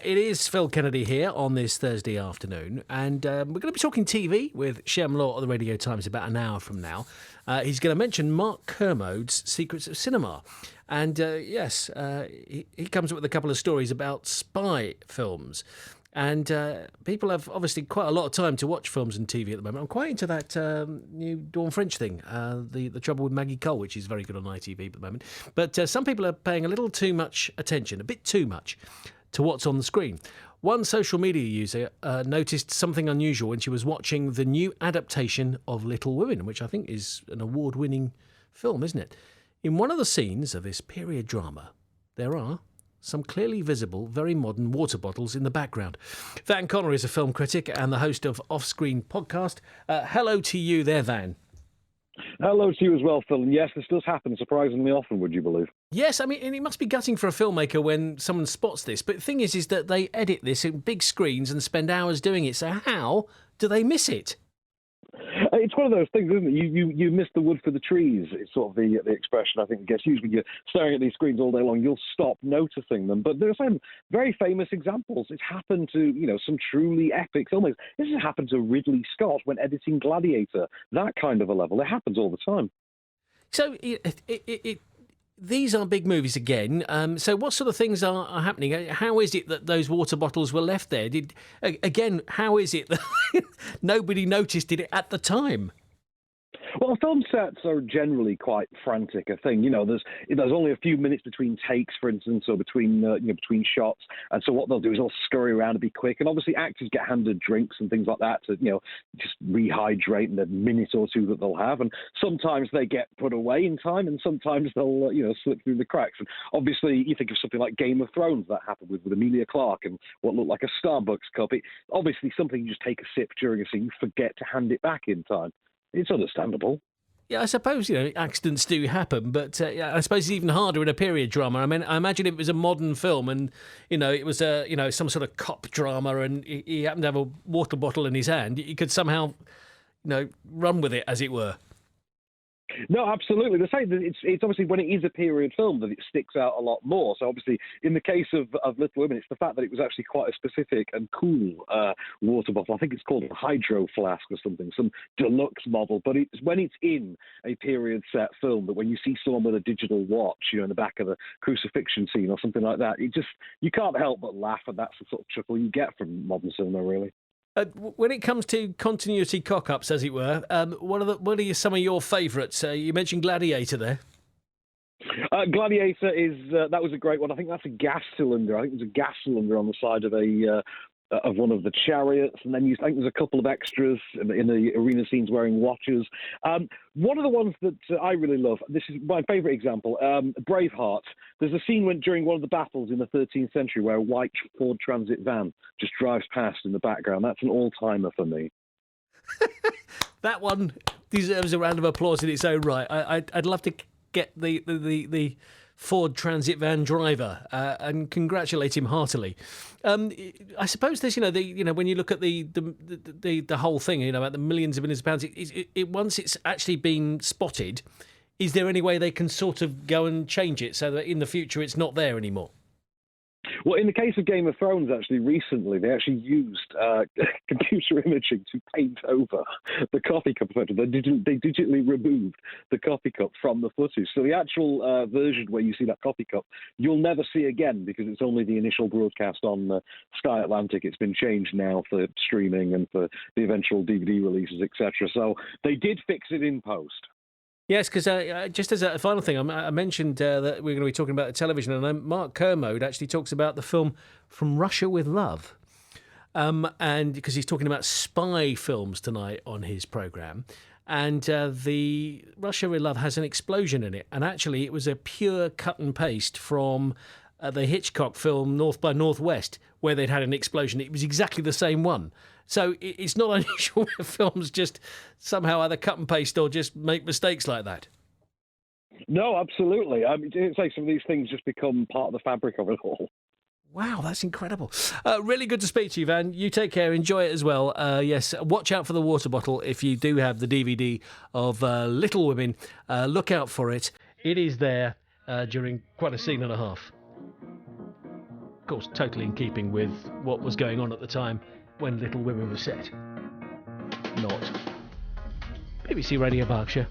It is Phil Kennedy here on this Thursday afternoon, and we're going to be talking TV with Shem Law at the Radio Times about an hour from now. He's going to mention Mark Kermode's Secrets of Cinema. And he comes up with a couple of stories about spy films. And people have obviously quite a lot of time to watch films and TV at the moment. I'm quite into that new Dawn French thing, the Trouble with Maggie Cole, which is very good on ITV at the moment. But some people are paying a little too much attention, a bit too much, to what's on the screen. One social media user noticed something unusual when she was watching the new adaptation of Little Women, which I think is an award-winning film, isn't it? In one of the scenes of this period drama, there are some clearly visible, very modern water bottles in the background. Van Connor is a film critic and the host of Off-Screen Podcast. Hello to you there, Van. Hello to you as well, Phil. And yes, this does happen surprisingly often, would you believe? Yes, I mean, and it must be gutting for a filmmaker when someone spots this. But the thing is that they edit this in big screens and spend hours doing it. So how do they miss it? It's one of those things, isn't it? You miss the wood for the trees. It's sort of the expression I think gets used when you're staring at these screens all day long. You'll stop noticing them. But there are some very famous examples. It's happened to some truly epic filmmakers. This has happened to Ridley Scott when editing Gladiator. That kind of a level. It happens all the time. So these are big movies again. So what sort of things are happening? How is it that those water bottles were left there? How is it that nobody noticed it at the time? Well, film sets are generally quite frantic. I think there's only a few minutes between takes, for instance, or between shots, and so what they'll do is they'll scurry around and be quick. And obviously, actors get handed drinks and things like that to just rehydrate in the minute or two that they'll have. And sometimes they get put away in time, and sometimes they'll slip through the cracks. And obviously, you think of something like Game of Thrones that happened with Emilia Clarke and what looked like a Starbucks cup. Obviously, something you just take a sip during a scene, you forget to hand it back in time. It's understandable. Yeah, I suppose, accidents do happen, but I suppose it's even harder in a period drama. I mean, I imagine if it was a modern film and, it was some sort of cop drama and he happened to have a water bottle in his hand, he could somehow, run with it, as it were. No, absolutely. They say that it's obviously when it is a period film that it sticks out a lot more. So obviously, in the case of Little Women, it's the fact that it was actually quite a specific and cool water bottle. I think it's called a hydro flask or something, some deluxe model. But it's when it's in a period set film that when you see someone with a digital watch, in the back of a crucifixion scene or something like that, you can't help but laugh, and that's the sort of chuckle you get from modern cinema, really. When it comes to continuity cock-ups, as it were, what are some of your favourites? You mentioned Gladiator there. Gladiator that was a great one. I think that's a gas cylinder. I think there's a gas cylinder on the side of one of the chariots, and then I think there's a couple of extras in the arena scenes wearing watches. One of the ones that I really love, this is my favourite example, Braveheart. There's a scene during one of the battles in the 13th century where a white Ford Transit van just drives past in the background. That's an all-timer for me. That one deserves a round of applause in its own right. I'd love to get the Ford Transit van driver and congratulate him heartily. I suppose there's when you look at the whole thing about the millions and millions of pounds, once it's actually been spotted, is there any way they can sort of go and change it so that in the future it's not there anymore? Well, in the case of Game of Thrones, actually, recently, they actually used computer imaging to paint over the coffee cup. They digitally removed the coffee cup from the footage. So the actual version where you see that coffee cup, you'll never see again because it's only the initial broadcast on Sky Atlantic. It's been changed now for streaming and for the eventual DVD releases, etc. So they did fix it in post. Yes, because just as a final thing, I mentioned that we're going to be talking about television, and Mark Kermode actually talks about the film From Russia with Love, and because he's talking about spy films tonight on his programme, and the Russia with Love has an explosion in it, and actually it was a pure cut and paste from the Hitchcock film North by Northwest, where they'd had an explosion. It was exactly the same one. So it's not unusual when films just somehow either cut and paste or just make mistakes like that. No, absolutely. I mean, it's like some of these things just become part of the fabric of it all. Wow, that's incredible. Really good to speak to you, Van. You take care. Enjoy it as well. Yes, watch out for the water bottle if you do have the DVD of Little Women. Look out for it. It is there during quite a scene and a half. course, totally in keeping with what was going on at the time when Little Women was set. Not. BBC Radio Berkshire.